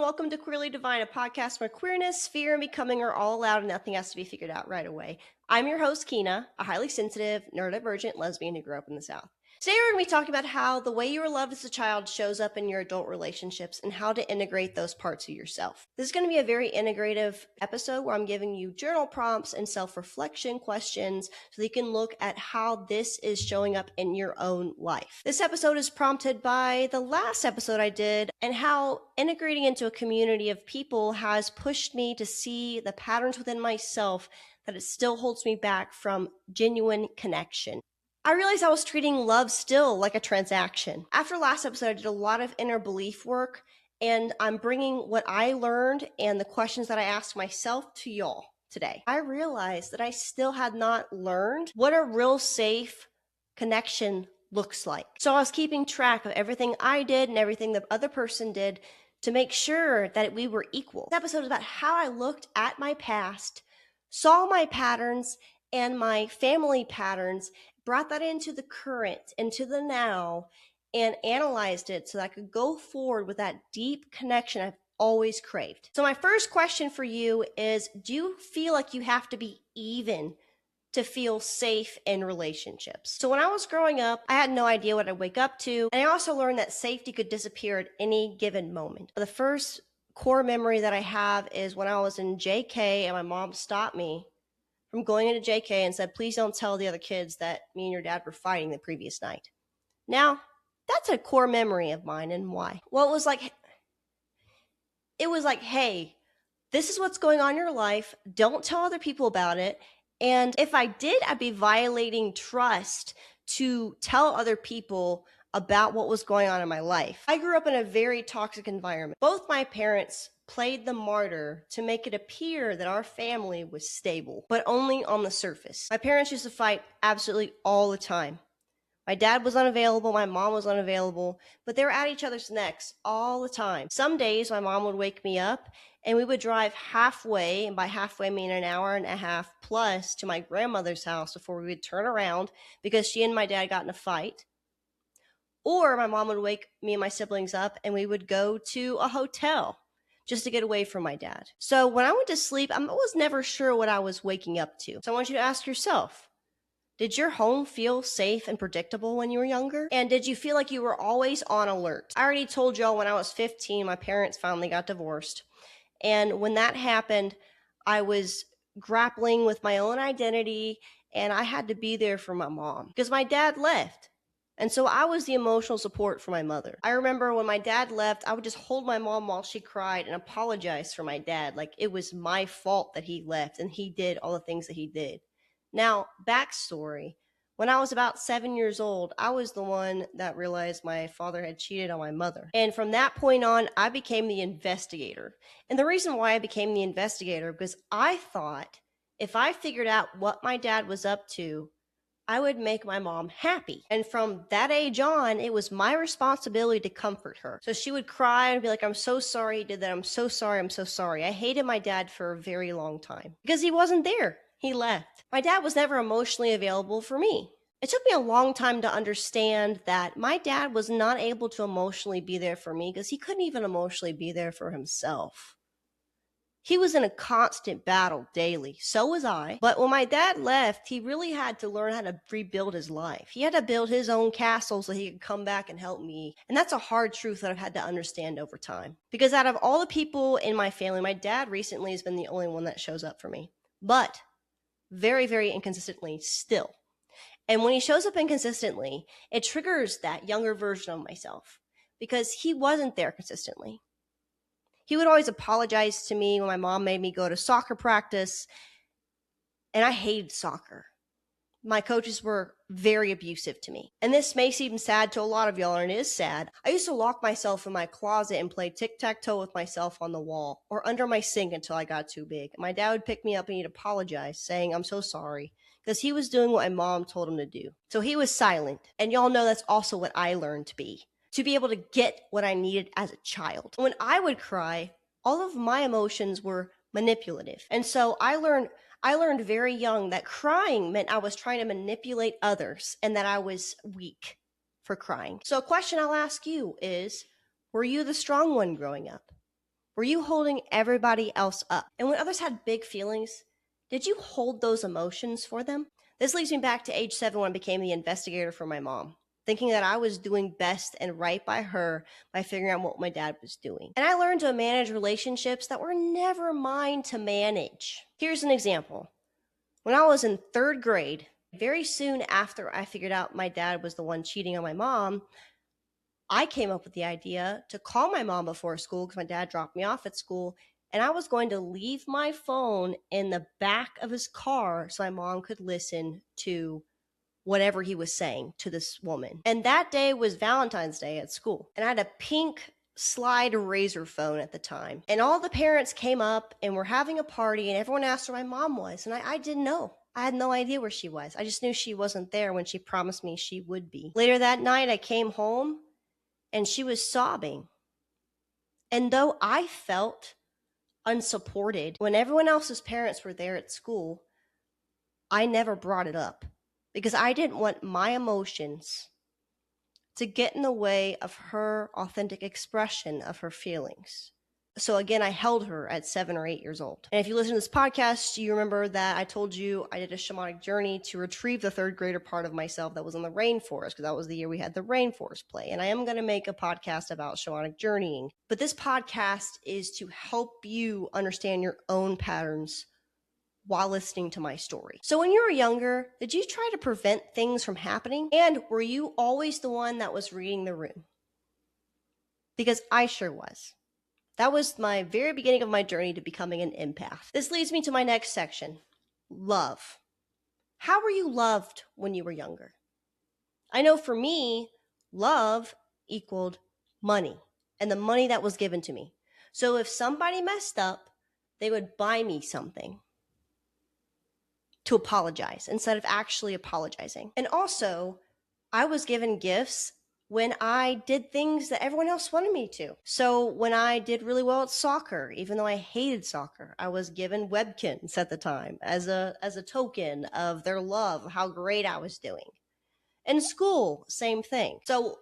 Welcome to Queerly Divine, a podcast where queerness, fear, and becoming are all allowed and nothing has to be figured out right away. I'm your host, Keena, a highly sensitive, neurodivergent lesbian who grew up in the South. Today we're going to be talking about how the way you were loved as a child shows up in your adult relationships and how to integrate those parts of yourself. This is going to be a very integrative episode where I'm giving you journal prompts and self-reflection questions so that you can look at how this is showing up in your own life. This episode is prompted by the last episode I did and how integrating into a community of people has pushed me to see the patterns within myself that it still holds me back from genuine connection. I realized I was treating love still like a transaction. After last episode, I did a lot of inner belief work, and I'm bringing what I learned and the questions that I asked myself to y'all today. I realized that I still had not learned what a real safe connection looks like. So I was keeping track of everything I did and everything the other person did to make sure that we were equal. This episode is about how I looked at my past, saw my patterns and my family patterns, brought that into the current, into the now, and analyzed it so that I could go forward with that deep connection I've always craved. So my first question for you is, do you feel like you have to be even to feel safe in relationships? So when I was growing up, I had no idea what I'd wake up to. And I also learned that safety could disappear at any given moment. The first core memory that I have is when I was in JK and my mom stopped me from going into JK and said, please don't tell the other kids that me and your dad were fighting the previous night. Now, that's a core memory of mine, and why? Well, it was like, hey, this is what's going on in your life. Don't tell other people about it. And if I did, I'd be violating trust to tell other people about what was going on in my life. I grew up in a very toxic environment. Both my parents played the martyr to make it appear that our family was stable, but only on the surface. My parents used to fight absolutely all the time. My dad was unavailable, my mom was unavailable, but they were at each other's necks all the time. Some days my mom would wake me up and we would drive halfway, and by halfway I mean an hour and a half plus, to my grandmother's house before we would turn around because she and my dad got in a fight. Or my mom would wake me and my siblings up and we would go to a hotel just to get away from my dad. So when I went to sleep, I was never sure what I was waking up to. So I want you to ask yourself, did your home feel safe and predictable when you were younger? And did you feel like you were always on alert? I already told y'all when I was 15, my parents finally got divorced. And when that happened, I was grappling with my own identity and I had to be there for my mom because my dad left. And so I was the emotional support for my mother. I remember when my dad left, I would just hold my mom while she cried and apologize for my dad. Like it was my fault that he left and he did all the things that he did. Now, backstory. When I was about 7 years old, I was the one that realized my father had cheated on my mother. And from that point on, I became the investigator. And the reason why I became the investigator, because I thought if I figured out what my dad was up to, I would make my mom happy. And from that age on, it was my responsibility to comfort her. So she would cry and be like, I'm so sorry he did that. I'm so sorry. I'm so sorry. I hated my dad for a very long time because he wasn't there. He left. My dad was never emotionally available for me. It took me a long time to understand that my dad was not able to emotionally be there for me because he couldn't even emotionally be there for himself. He was in a constant battle daily. So was I. But when my dad left, he really had to learn how to rebuild his life. He had to build his own castle so he could come back and help me. And that's a hard truth that I've had to understand over time. Because out of all the people in my family, my dad recently has been the only one that shows up for me. But very, very inconsistently still. And when he shows up inconsistently, it triggers that younger version of myself because he wasn't there consistently. He would always apologize to me when my mom made me go to soccer practice, and I hated soccer. My coaches were very abusive to me. And this may seem sad to a lot of y'all, and it is sad. I used to lock myself in my closet and play tic-tac-toe with myself on the wall or under my sink until I got too big. My dad would pick me up and he'd apologize, saying, I'm so sorry, because he was doing what my mom told him to do. So he was silent. And y'all know that's also what I learned to be able to get what I needed as a child. When I would cry, all of my emotions were manipulative. And so I learned very young that crying meant I was trying to manipulate others and that I was weak for crying. So a question I'll ask you is, were you the strong one growing up? Were you holding everybody else up? And when others had big feelings, did you hold those emotions for them? This leads me back to age 7 when I became the investigator for my mom, thinking that I was doing best and right by her by figuring out what my dad was doing. And I learned to manage relationships that were never mine to manage. Here's an example. When I was in 3rd grade, very soon after I figured out my dad was the one cheating on my mom, I came up with the idea to call my mom before school because my dad dropped me off at school. And I was going to leave my phone in the back of his car so my mom could listen to whatever he was saying to this woman. And that day was Valentine's Day at school. And I had a pink slide razor phone at the time. And all the parents came up and were having a party, and everyone asked where my mom was. And I didn't know. I had no idea where she was. I just knew she wasn't there when she promised me she would be. Later that night, I came home and she was sobbing. And though I felt unsupported when everyone else's parents were there at school, I never brought it up because I didn't want my emotions to get in the way of her authentic expression of her feelings. So again, I held her at 7 or 8 years old. And if you listen to this podcast, you remember that I told you I did a shamanic journey to retrieve the 3rd grader part of myself that was in the rainforest, because that was the year we had the rainforest play. And I am going to make a podcast about shamanic journeying. But this podcast is to help you understand your own patterns while listening to my story. So when you were younger, did you try to prevent things from happening? And were you always the one that was reading the room? Because I sure was. That was my very beginning of my journey to becoming an empath. This leads me to my next section, love. How were you loved when you were younger? I know for me, love equaled money and the money that was given to me. So if somebody messed up, they would buy me something to apologize instead of actually apologizing. And also, I was given gifts when I did things that everyone else wanted me to. So when I did really well at soccer, even though I hated soccer, I was given Webkins at the time as a token of their love, how great I was doing. In school, same thing. So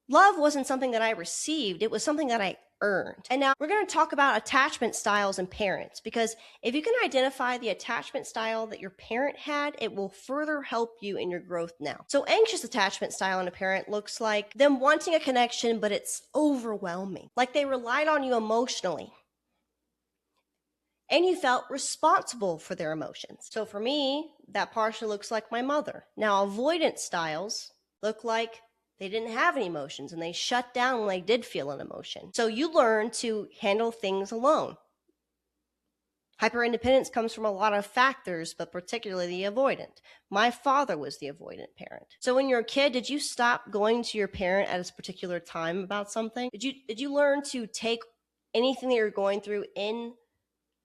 love wasn't something that I received, it was something that I earned. And now we're going to talk about attachment styles and parents, because if you can identify the attachment style that your parent had, it will further help you in your growth now. So anxious attachment style in a parent looks like them wanting a connection, but it's overwhelming. Like they relied on you emotionally and you felt responsible for their emotions. So for me, that partially looks like my mother. Now avoidance styles look like they didn't have any emotions and they shut down when they did feel an emotion. So you learn to handle things alone. Hyperindependence comes from a lot of factors, but particularly the avoidant. My father was the avoidant parent. So when you're a kid, did you stop going to your parent at a particular time about something? Did you learn to take anything that you're going through in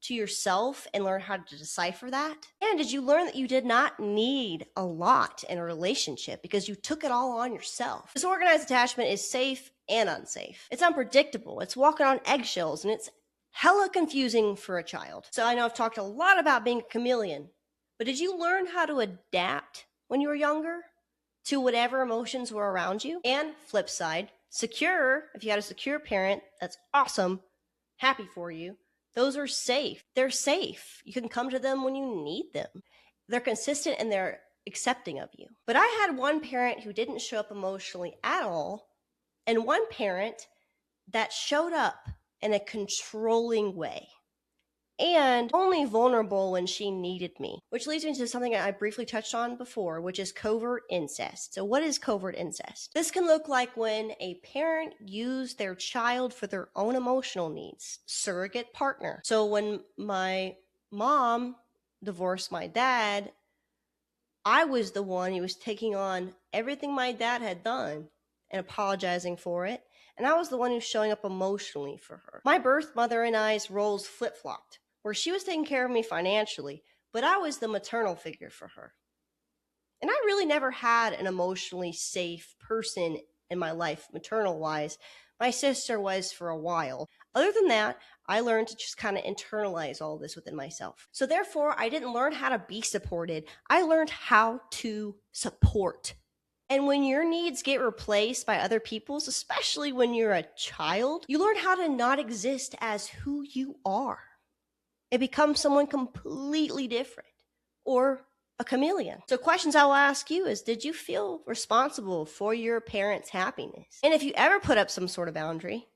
to yourself and learn how to decipher that? And did you learn that you did not need a lot in a relationship because you took it all on yourself? Disorganized attachment is safe and unsafe. It's unpredictable. It's walking on eggshells, and it's hella confusing for a child. So I know I've talked a lot about being a chameleon, but did you learn how to adapt when you were younger to whatever emotions were around you? And flip side, secure, if you had a secure parent, that's awesome. Happy for you. Those are safe. They're safe. You can come to them when you need them. They're consistent and they're accepting of you. But I had one parent who didn't show up emotionally at all, and one parent that showed up in a controlling way and only vulnerable when she needed me, which leads me to something I briefly touched on before, which is covert incest. So what is covert incest? This can look like when a parent used their child for their own emotional needs. Surrogate partner. So when my mom divorced my dad, I was the one who was taking on everything my dad had done and apologizing for it. And I was the one who's showing up emotionally for her. My birth mother and I's roles flip-flopped, where she was taking care of me financially, but I was the maternal figure for her. And I really never had an emotionally safe person in my life, maternal-wise. My sister was for a while. Other than that, I learned to just kind of internalize all this within myself. So therefore, I didn't learn how to be supported. I learned how to support. And when your needs get replaced by other people's, especially when you're a child, you learn how to not exist as who you are. It becomes someone completely different, or a chameleon. So questions I will ask you is, did you feel responsible for your parents' happiness? And if you ever put up some sort of boundary,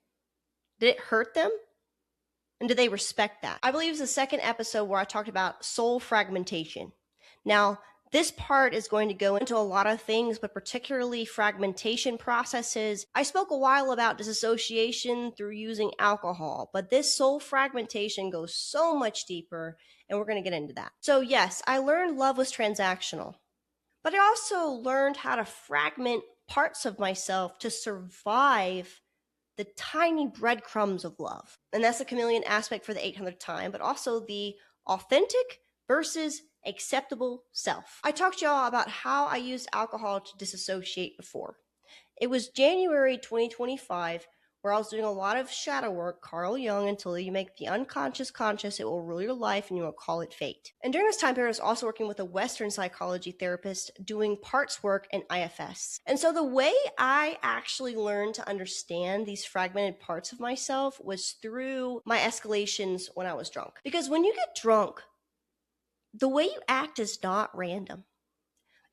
did it hurt them? And did they respect that? I believe it's the second episode where I talked about soul fragmentation. Now, this part is going to go into a lot of things, but particularly fragmentation processes. I spoke a while about disassociation through using alcohol, but this soul fragmentation goes so much deeper, and we're going to get into that. So yes, I learned love was transactional, but I also learned how to fragment parts of myself to survive the tiny breadcrumbs of love. And that's the chameleon aspect for the 800th time, but also the authentic versus acceptable self. I talked to y'all about how I used alcohol to disassociate before. It was January 2025 where I was doing a lot of shadow work, Carl Jung, until you make the unconscious conscious, it will rule your life and you will call it fate. And during this time period, I was also working with a Western psychology therapist doing parts work and IFS. And so the way I actually learned to understand these fragmented parts of myself was through my escalations when I was drunk. Because when you get drunk, the way you act is not random.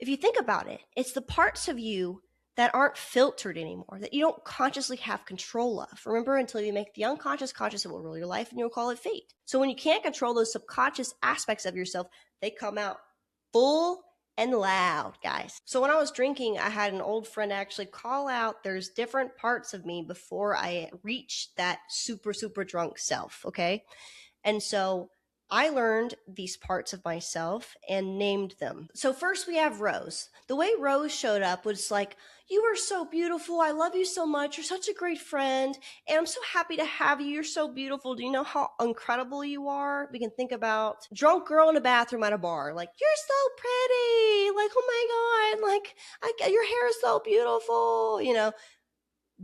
If you think about it, it's the parts of you that aren't filtered anymore, that you don't consciously have control of. Remember, until you make the unconscious conscious, it will rule your life and you'll call it fate. So when you can't control those subconscious aspects of yourself, they come out full and loud, guys. So when I was drinking, I had an old friend actually call out there's different parts of me before I reached that super, super drunk self, okay? And so I learned these parts of myself and named them. So first we have Rose. The way Rose showed up was like, you are so beautiful. I love you so much. You're such a great friend. And I'm so happy to have you. You're so beautiful. Do you know how incredible you are? We can think about drunk girl in a bathroom at a bar. Like, you're so pretty. Like, oh my God. Like, your hair is so beautiful. You know,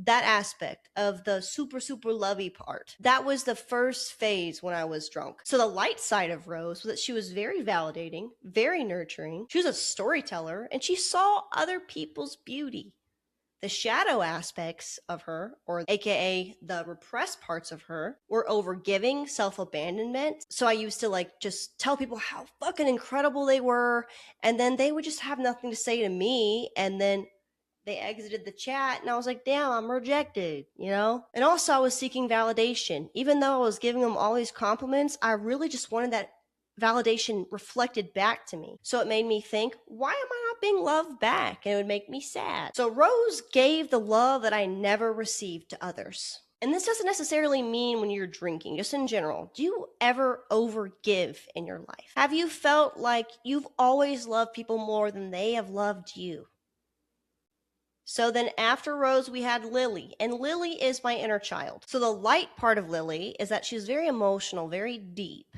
that aspect of the super, super lovey part. That was the first phase when I was drunk. So the light side of Rose was that she was very validating, very nurturing. She was a storyteller and she saw other people's beauty. The shadow aspects of her, or AKA the repressed parts of her, were overgiving, self-abandonment. So I used to like just tell people how fucking incredible they were. And then they would just have nothing to say to me. And then they exited the chat and I was like, damn, I'm rejected, you know? And also I was seeking validation. Even though I was giving them all these compliments, I really just wanted that validation reflected back to me. So it made me think, why am I not being loved back? And it would make me sad. So Rose gave the love that I never received to others. And this doesn't necessarily mean when you're drinking, just in general. Do you ever overgive in your life? Have you felt like you've always loved people more than they have loved you? So then after Rose, we had Lily, and Lily is my inner child. So the light part of Lily is that she's very emotional, very deep.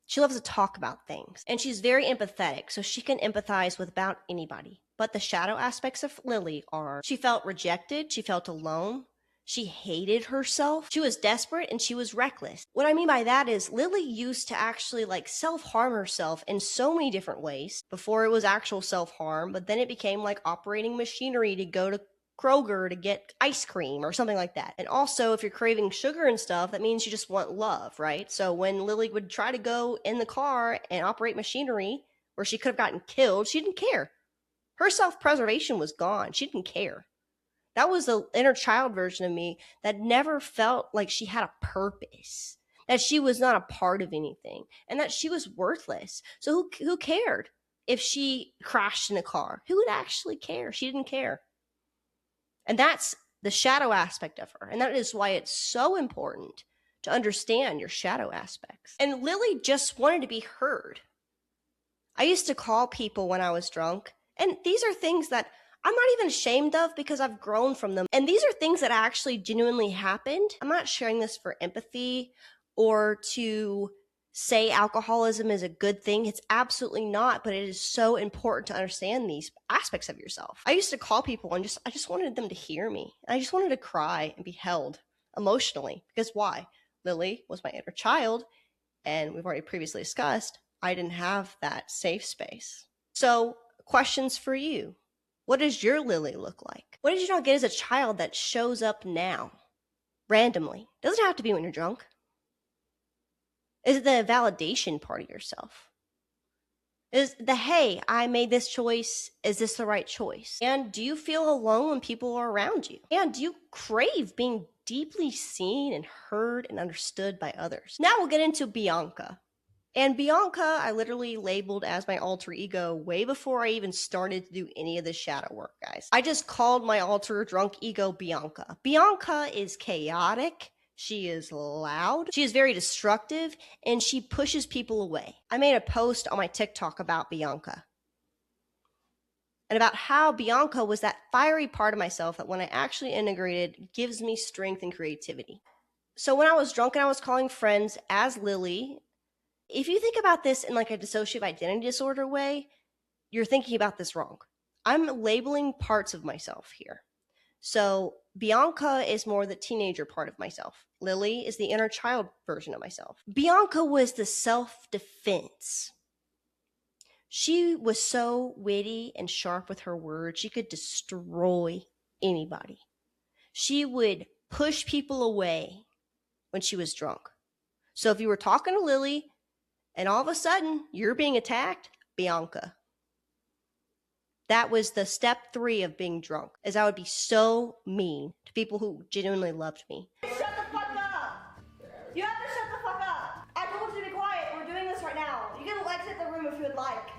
She loves to talk about things, and she's very empathetic, so she can empathize with about anybody. But the shadow aspects of Lily are she felt rejected, she felt alone, she hated herself, she was desperate, and she was reckless. What I mean by that is Lily used to actually like self-harm herself in so many different ways before it was actual self-harm, but then it became like operating machinery to go to Kroger to get ice cream or something like that. And also, if you're craving sugar and stuff, that means you just want love, right? So when Lily would try to go in the car and operate machinery where she could have gotten killed, she didn't care. Her self-preservation was gone. She didn't care. That was the inner child version of me that never felt like she had a purpose, that she was not a part of anything, and that she was worthless. So who cared if she crashed in a car? Who would actually care? She didn't care. And that's the shadow aspect of her. And that is why it's so important to understand your shadow aspects. And Lily just wanted to be heard. I used to call people when I was drunk, and these are things that I'm not even ashamed of because I've grown from them. And these are things that actually genuinely happened. I'm not sharing this for empathy or to say alcoholism is a good thing. It's absolutely not, but it is so important to understand these aspects of yourself. I used to call people and I just wanted them to hear me. I just wanted to cry and be held emotionally. Because why? Lily was my inner child, and we've already previously discussed, I didn't have that safe space. So, questions for you. What does your Lily look like? What did you not get as a child that shows up now, randomly? Doesn't have to be when you're drunk. Is it the validation part of yourself? Is the, hey, I made this choice. Is this the right choice? And do you feel alone when people are around you? And do you crave being deeply seen and heard and understood by others? Now we'll get into Bianca. And Bianca, I literally labeled as my alter ego way before I even started to do any of this shadow work, guys. I just called my alter drunk ego Bianca. Bianca is chaotic. She is loud. She is very destructive, and she pushes people away. I made a post on my TikTok about Bianca and about how Bianca was that fiery part of myself that when I actually integrated gives me strength and creativity. So when I was drunk and I was calling friends as Lily, if you think about this in like a dissociative identity disorder way, you're thinking about this wrong. I'm labeling parts of myself here. So Bianca is more the teenager part of myself. Lily is the inner child version of myself. Bianca was the self-defense. She was so witty and sharp with her words. She could destroy anybody. She would push people away when she was drunk. So if you were talking to Lily and all of a sudden you're being attacked, Bianca. That was the step 3 of being drunk, is I would be so mean to people who genuinely loved me. Shut the fuck up! You have to shut the fuck up! I told you to be quiet. We're doing this right now. You can exit the room if you would like.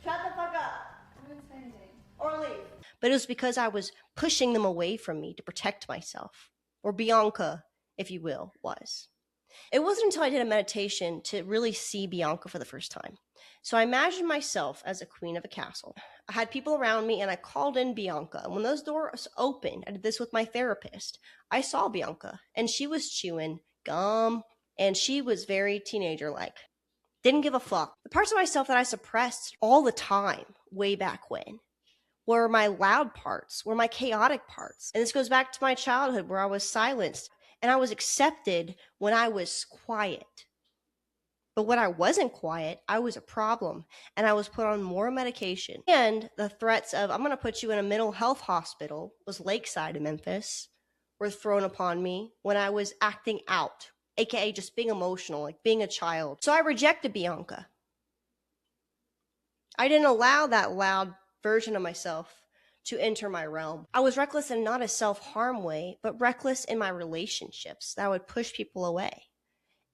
Shut the fuck up. I didn't say anything. Or leave. But it was because I was pushing them away from me to protect myself. Or Bianca, if you will, was. It wasn't until I did a meditation to really see Bianca for the first time. So I imagined myself as a queen of a castle. I had people around me and I called in Bianca. And when those doors opened, I did this with my therapist. I saw Bianca and she was chewing gum and she was very teenager-like. Didn't give a fuck. The parts of myself that I suppressed all the time way back when were my loud parts, were my chaotic parts. And this goes back to my childhood where I was silenced and I was accepted when I was quiet. But when I wasn't quiet, I was a problem and I was put on more medication. And the threats of, I'm going to put you in a mental health hospital, was Lakeside in Memphis, were thrown upon me when I was acting out, aka just being emotional, like being a child. So I rejected Bianca. I didn't allow that loud version of myself to enter my realm. I was reckless in not a self-harm way, but reckless in my relationships that would push people away.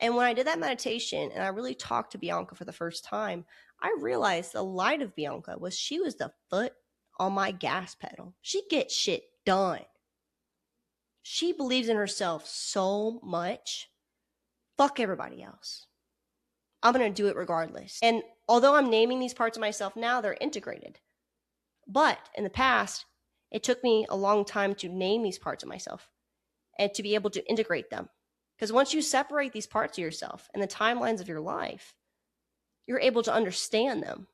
And when I did that meditation and I really talked to Bianca for the first time, I realized the light of Bianca was she was the foot on my gas pedal. She gets shit done. She believes in herself so much. Fuck everybody else. I'm going to do it regardless. And although I'm naming these parts of myself now, they're integrated. But in the past, it took me a long time to name these parts of myself and to be able to integrate them. Because once you separate these parts of yourself and the timelines of your life, you're able to understand them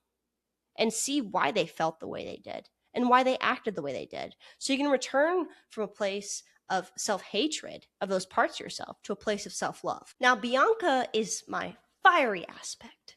and see why they felt the way they did and why they acted the way they did. So you can return from a place of self-hatred of those parts of yourself to a place of self-love. Now, Bianca is my fiery aspect.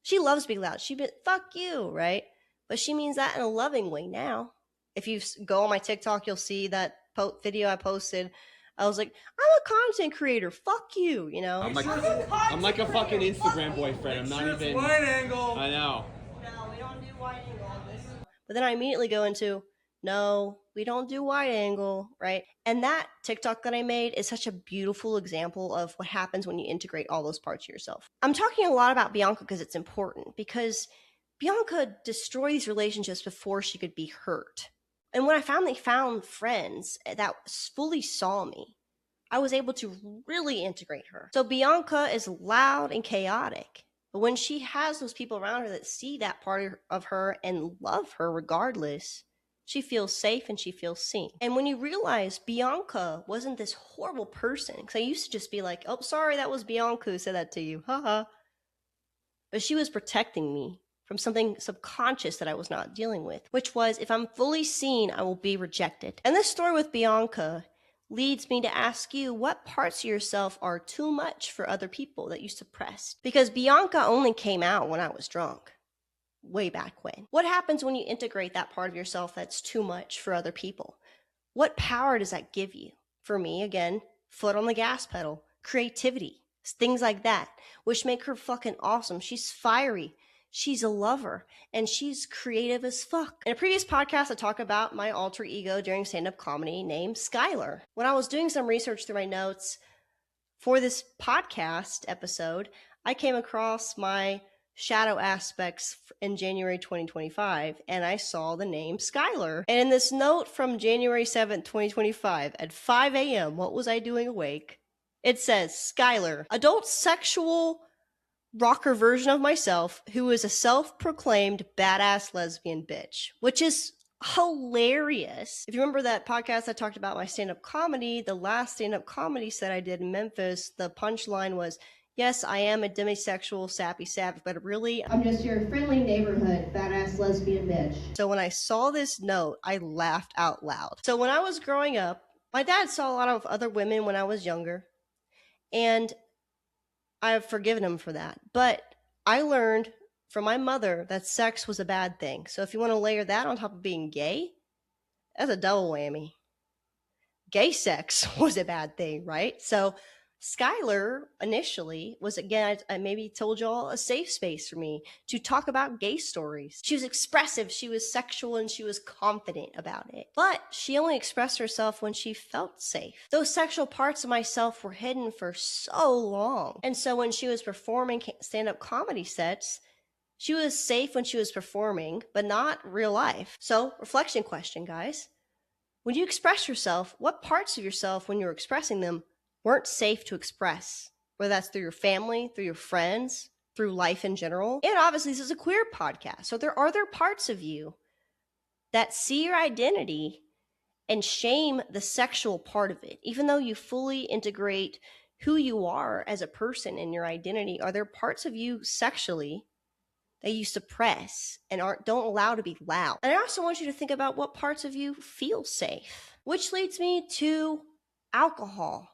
She loves being loud. She be, fuck you, right? But she means that in a loving way now. If you go on my TikTok, you'll see that video I posted. I was like, I'm a content creator. Fuck you, you know? I'm like a fucking Instagram boyfriend. I'm not even... wide angle. I know. No, we don't do wide angle on this. But then I immediately go into, no, we don't do wide angle, right? And that TikTok that I made is such a beautiful example of what happens when you integrate all those parts of yourself. I'm talking a lot about Bianca because it's important, because Bianca destroyed these relationships before she could be hurt. And when I finally found friends that fully saw me, I was able to really integrate her. So Bianca is loud and chaotic. But when she has those people around her that see that part of her and love her regardless, she feels safe and she feels seen. And when you realize Bianca wasn't this horrible person, because I used to just be like, oh, sorry, that was Bianca who said that to you. Haha. But she was protecting me from something subconscious that I was not dealing with, which was, if I'm fully seen, I will be rejected. And this story with Bianca leads me to ask you, what parts of yourself are too much for other people that you suppressed? Because Bianca only came out when I was drunk. way back when. What happens when you integrate that part of yourself that's too much for other people? What power does that give you? For me, again, foot on the gas pedal, creativity, things like that, which make her fucking awesome. She's fiery. She's a lover, and she's creative as fuck. In a previous podcast, I talked about my alter ego during stand-up comedy named Skylar. When I was doing some research through my notes for this podcast episode, I came across my shadow aspects in January 2025, and I saw the name Skylar. And in this note from January 7th, 2025, at 5 a.m., what was I doing awake? It says, Skylar, adult sexual rocker version of myself who is a self-proclaimed badass lesbian bitch, which is hilarious. If you remember that podcast I talked about my stand-up comedy, the last stand-up comedy set I did in Memphis, the punchline was, yes, I am a demisexual sappy savage, but really, I'm just your friendly neighborhood badass lesbian bitch. So when I saw this note, I laughed out loud. So when I was growing up, my dad saw a lot of other women when I was younger, and I've forgiven him for that. But I learned from my mother that sex was a bad thing. So if you want to layer that on top of being gay, that's a double whammy. Gay sex was a bad thing, right? So Skylar initially was, again, I maybe told y'all, a safe space for me to talk about gay stories. She was expressive, she was sexual, and she was confident about it. But she only expressed herself when she felt safe. Those sexual parts of myself were hidden for so long. And so when she was performing stand-up comedy sets, she was safe when she was performing, but not real life. So, reflection question, guys. When you express yourself, what parts of yourself, when you're expressing them, weren't safe to express? Whether that's through your family, through your friends, through life in general. And obviously, this is a queer podcast. So are there parts of you that see your identity and shame the sexual part of it? Even though you fully integrate who you are as a person in your identity, are there parts of you sexually that you suppress and don't allow to be loud? And I also want you to think about what parts of you feel safe. Which leads me to alcohol.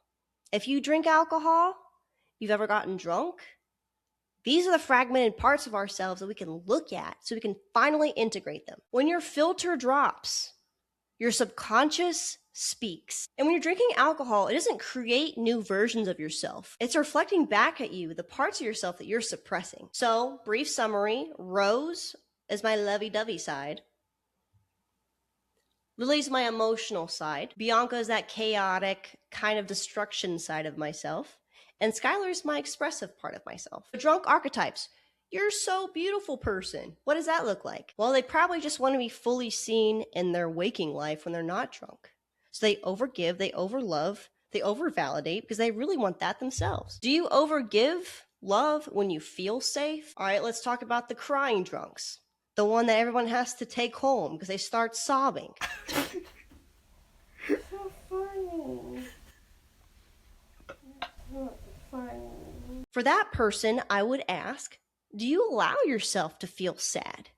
If you drink alcohol, you've ever gotten drunk, these are the fragmented parts of ourselves that we can look at so we can finally integrate them. When your filter drops, your subconscious speaks. And when you're drinking alcohol, it doesn't create new versions of yourself. It's reflecting back at you the parts of yourself that you're suppressing. So, brief summary, Rose is my lovey-dovey side. Lily's my emotional side. Bianca is that chaotic kind of destruction side of myself. And Skylar's my expressive part of myself. The drunk archetypes. You're so beautiful person. What does that look like? Well, they probably just want to be fully seen in their waking life when they're not drunk. So they overgive, they overlove, they overvalidate because they really want that themselves. Do you overgive love when you feel safe? All right, let's talk about the crying drunks. The one that everyone has to take home because they start sobbing. So funny. Not funny. For that person, I would ask, do you allow yourself to feel sad?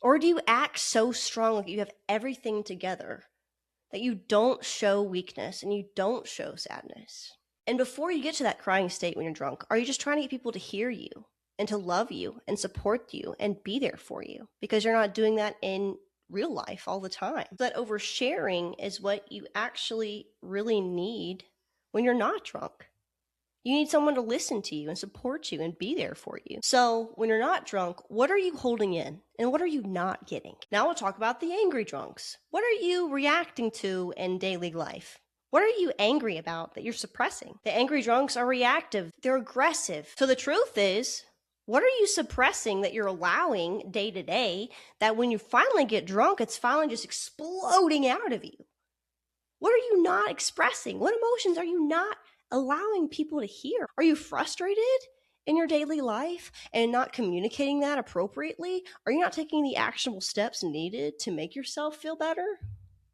Or do you act so strong like you have everything together that you don't show weakness and you don't show sadness? And before you get to that crying state when you're drunk, are you just trying to get people to hear you and to love you and support you and be there for you? Because you're not doing that in real life all the time. That oversharing is what you actually really need when you're not drunk. You need someone to listen to you and support you and be there for you. So when you're not drunk, what are you holding in and what are you not getting? Now we'll talk about the angry drunks. What are you reacting to in daily life? What are you angry about that you're suppressing? The angry drunks are reactive. They're aggressive. So the truth is, what are you suppressing that you're allowing day to day that when you finally get drunk, it's finally just exploding out of you? What are you not expressing? What emotions are you not allowing people to hear? Are you frustrated in your daily life and not communicating that appropriately? Are you not taking the actionable steps needed to make yourself feel better?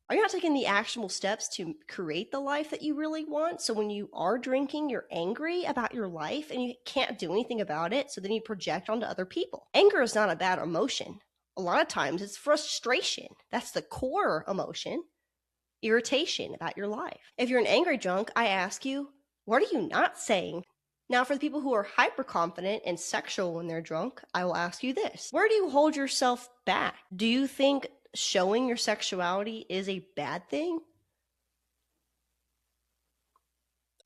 Are you not taking the actionable steps to create the life that you really want? So when you are drinking, you're angry about your life and you can't do anything about it, so then you project onto other people. Anger is not a bad emotion. A lot of times it's frustration. That's the core emotion. Irritation about your life. If you're an angry drunk, I ask you, what are you not saying Now, for the people who are hyper confident and sexual when they're drunk, I will ask you this. Where do you hold yourself back? Do you think showing your sexuality is a bad thing?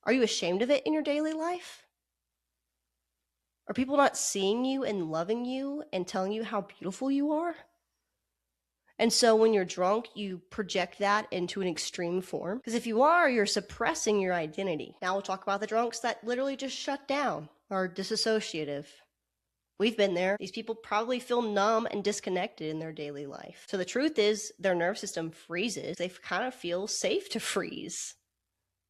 Are you ashamed of it in your daily life? Are people not seeing you and loving you and telling you how beautiful you are? And so when you're drunk, you project that into an extreme form. Because if you are, you're suppressing your identity. Now we'll talk about the drunks that literally just shut down, are disassociative. We've been there. These people probably feel numb and disconnected in their daily life. So the truth is, their nervous system freezes. They kind of feel safe to freeze.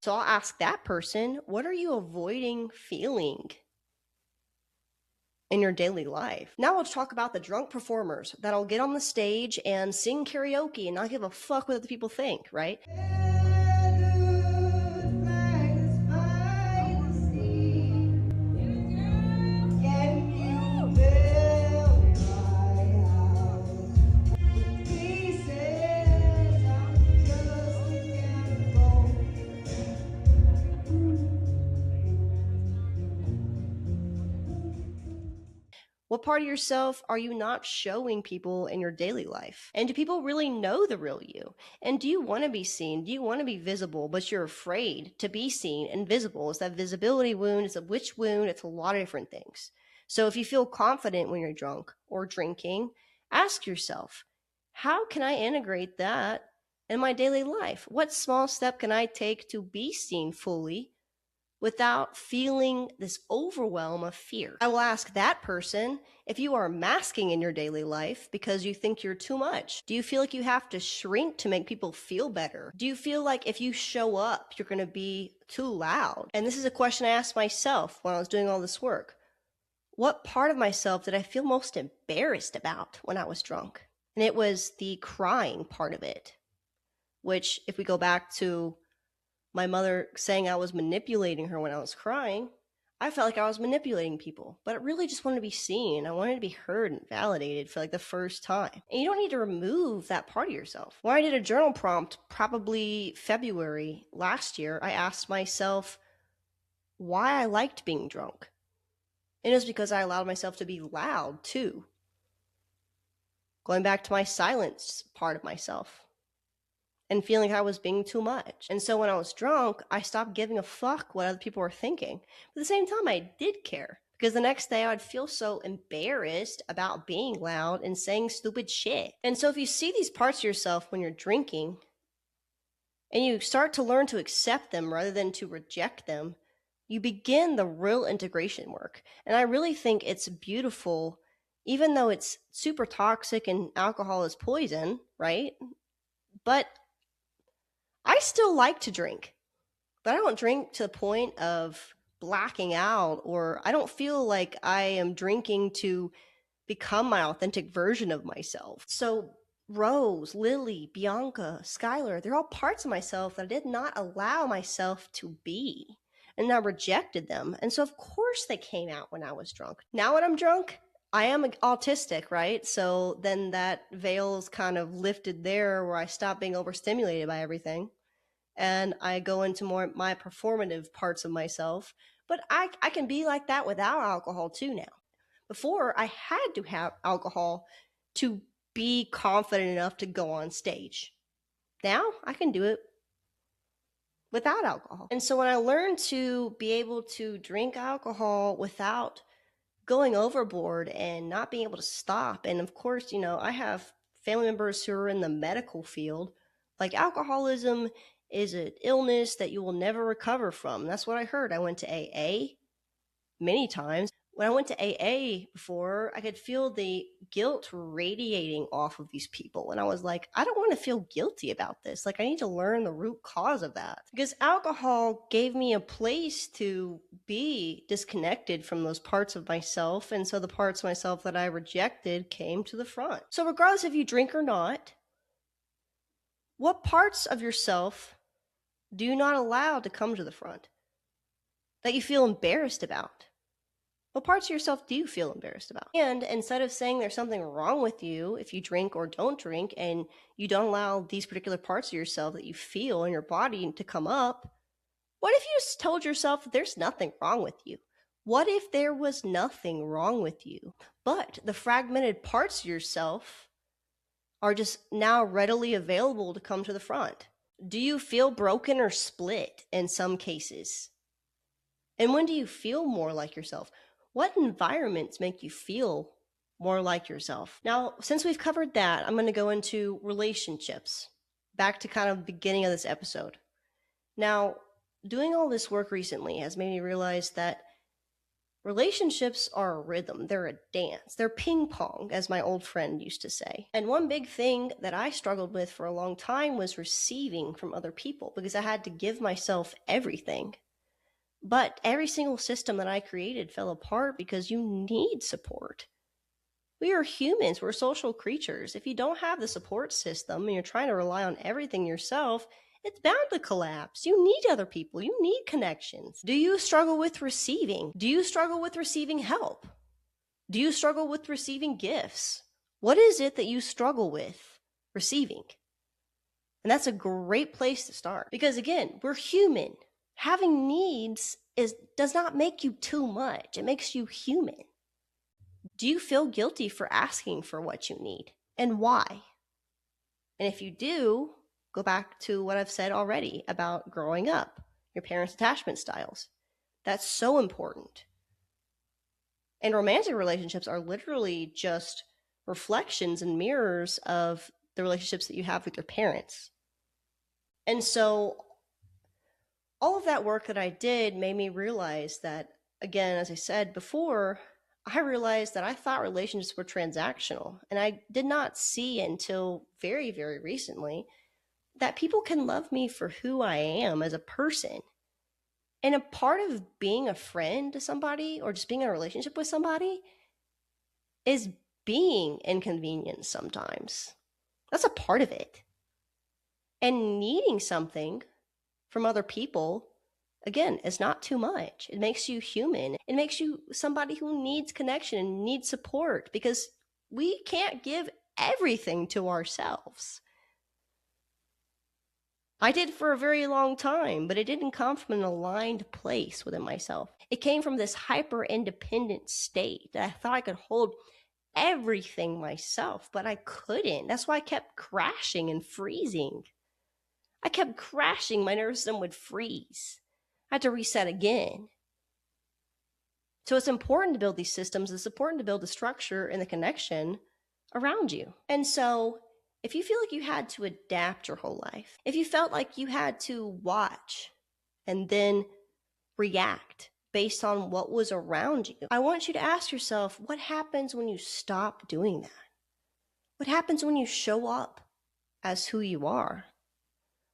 So I'll ask that person, what are you avoiding feeling in your daily life? Now let's talk about the drunk performers that'll get on the stage and sing karaoke and not give a fuck what other people think, right? What part of yourself are you not showing people in your daily life? And do people really know the real you? And do you want to be seen? Do you want to be visible, but you're afraid to be seen and visible? It's that visibility wound, it's a witch wound, it's a lot of different things. So if you feel confident when you're drunk or drinking, ask yourself, how can I integrate that in my daily life? What small step can I take to be seen fully without feeling this overwhelm of fear? I will ask that person, if you are masking in your daily life because you think you're too much, do you feel like you have to shrink to make people feel better? Do you feel like if you show up, you're going to be too loud? And this is a question I asked myself when I was doing all this work. What part of myself did I feel most embarrassed about when I was drunk? And it was the crying part of it, which, if we go back to my mother saying I was manipulating her when I was crying, I felt like I was manipulating people, but I really just wanted to be seen. I wanted to be heard and validated for like the first time. And you don't need to remove that part of yourself. When I did a journal prompt, probably February last year, I asked myself why I liked being drunk. And it was because I allowed myself to be loud too. Going back to my silence part of myself and feeling like I was being too much. And so when I was drunk, I stopped giving a fuck what other people were thinking. But at the same time, I did care, because the next day I'd feel so embarrassed about being loud and saying stupid shit. And so if you see these parts of yourself when you're drinking and you start to learn to accept them rather than to reject them, you begin the real integration work. And I really think it's beautiful, even though it's super toxic and alcohol is poison, right? But I still like to drink, but I don't drink to the point of blacking out, or I don't feel like I am drinking to become my authentic version of myself. So Rose, Lily, Bianca, Skylar, they're all parts of myself that I did not allow myself to be. And I rejected them. And so of course they came out when I was drunk. Now when I'm drunk, I am autistic, right? So then that veil is kind of lifted there, where I stop being overstimulated by everything and I go into more my performative parts of myself. But I can be like that without alcohol too now. Before, I had to have alcohol to be confident enough to go on stage. Now I can do it without alcohol. And so when I learned to be able to drink alcohol without going overboard and not being able to stop, and of course, I have family members who are in the medical field, like alcoholism is an illness that you will never recover from. That's what I heard. I went to AA many times. When I went to AA before, I could feel the guilt radiating off of these people. And I was like, I don't want to feel guilty about this. Like, I need to learn the root cause of that. Because alcohol gave me a place to be disconnected from those parts of myself. And so the parts of myself that I rejected came to the front. So regardless if you drink or not, what parts of yourself do you not allow to come to the front that you feel embarrassed about? What parts of yourself do you feel embarrassed about? And instead of saying there's something wrong with you if you drink or don't drink, and you don't allow these particular parts of yourself that you feel in your body to come up, what if you just told yourself that there's nothing wrong with you? What if there was nothing wrong with you, but the fragmented parts of yourself are just now readily available to come to the front? Do you feel broken or split in some cases? And when do you feel more like yourself? What environments make you feel more like yourself? Now, since we've covered that, I'm going to go into relationships, back to kind of the beginning of this episode. Now, doing all this work recently has made me realize that relationships are a rhythm, they're a dance, they're ping pong, as my old friend used to say. And one big thing that I struggled with for a long time was receiving from other people, because I had to give myself everything. But every single system that I created fell apart because you need support. We are humans, we're social creatures. If you don't have the support system and you're trying to rely on everything yourself, it's bound to collapse. You need other people, you need connections. Do you struggle with receiving? Do you struggle with receiving help? Do you struggle with receiving gifts? What is it that you struggle with receiving? And that's a great place to start, because again, we're human. Having needs does not make you too much. It makes you human. Do you feel guilty for asking for what you need, and why? And if you do, go back to what I've said already about growing up, your parents' attachment styles. That's so important. And romantic relationships are literally just reflections and mirrors of the relationships that you have with your parents. And so all of that work that I did made me realize that, again, as I said before, I realized that I thought relationships were transactional. And I did not see until very, very recently that people can love me for who I am as a person. And a part of being a friend to somebody or just being in a relationship with somebody is being inconvenienced sometimes. That's a part of it. And needing something from other people, again, is not too much. It makes you human. It makes you somebody who needs connection and needs support, because we can't give everything to ourselves. I did for a very long time, but it didn't come from an aligned place within myself. It came from this hyper independent state that I thought I could hold everything myself, but I couldn't. That's why I kept crashing and freezing. I kept crashing, my nervous system would freeze. I had to reset again. So it's important to build these systems. It's important to build the structure and the connection around you. And so if you feel like you had to adapt your whole life, if you felt like you had to watch and then react based on what was around you, I want you to ask yourself, what happens when you stop doing that? What happens when you show up as who you are?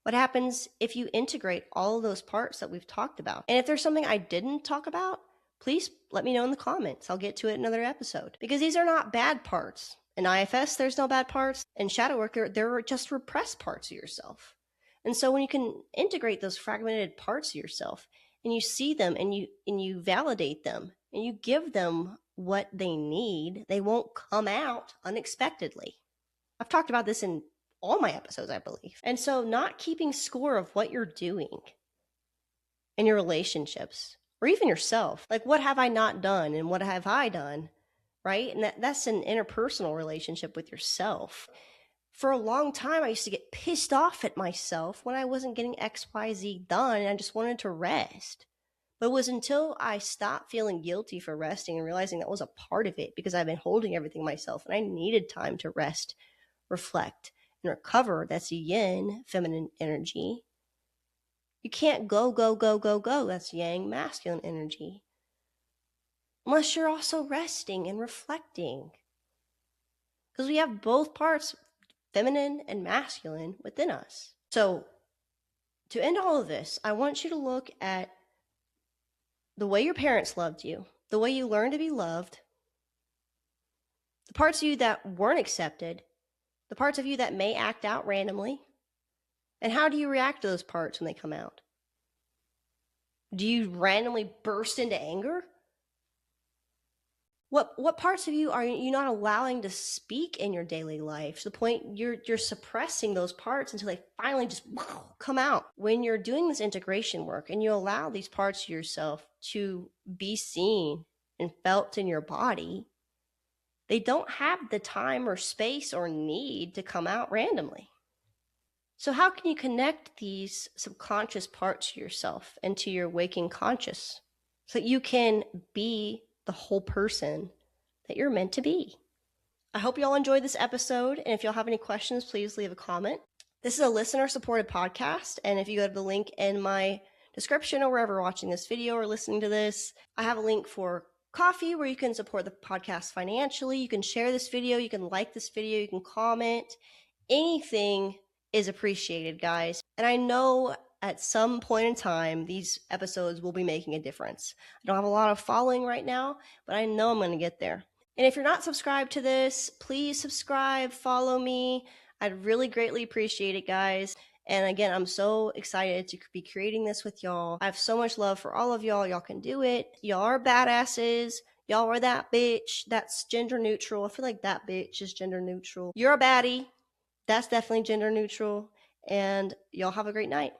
What happens if you integrate all of those parts that we've talked about? And if there's something I didn't talk about, please let me know in the comments. I'll get to it in another episode. Because these are not bad parts. In IFS, there's no bad parts. In shadow work, there are just repressed parts of yourself. And so when you can integrate those fragmented parts of yourself and you see them and you validate them and you give them what they need, they won't come out unexpectedly. I've talked about this in all my episodes, I believe. And so not keeping score of what you're doing in your relationships or even yourself, like what have I not done and what have I done, right? And that's an interpersonal relationship with yourself. For a long time, I used to get pissed off at myself when I wasn't getting XYZ done and I just wanted to rest. But it was until I stopped feeling guilty for resting and realizing that was a part of it, because I've been holding everything myself and I needed time to rest, reflect, and recover. That's yin, feminine energy. You can't go. That's yang, masculine energy. Unless you're also resting and reflecting. Because we have both parts, feminine and masculine, within us. So, to end all of this, I want you to look at the way your parents loved you, the way you learned to be loved, the parts of you that weren't accepted, the parts of you that may act out randomly, and how do you react to those parts when they come out? Do you randomly burst into anger? What parts of you are you not allowing to speak in your daily life, to the point you're suppressing those parts until they finally just come out? When you're doing this integration work and you allow these parts of yourself to be seen and felt in your body, they don't have the time or space or need to come out randomly. So how can you connect these subconscious parts of yourself into your waking conscious so that you can be the whole person that you're meant to be? I hope you all enjoyed this episode, and if y'all have any questions, please leave a comment. This is a listener-supported podcast, and if you go to the link in my description or wherever you're watching this video or listening to this, I have a link for coffee where you can support the podcast financially. You can share this video, you can like this video, you can comment. Anything is appreciated, guys. And I know at some point in time, these episodes will be making a difference. I don't have a lot of following right now, but I know I'm going to get there. And if you're not subscribed to this, please subscribe, follow me. I'd really greatly appreciate it, guys. And again, I'm so excited to be creating this with y'all. I have so much love for all of y'all. Y'all can do it. Y'all are badasses. Y'all are that bitch. That's gender neutral. I feel like that bitch is gender neutral. You're a baddie. That's definitely gender neutral. And y'all have a great night.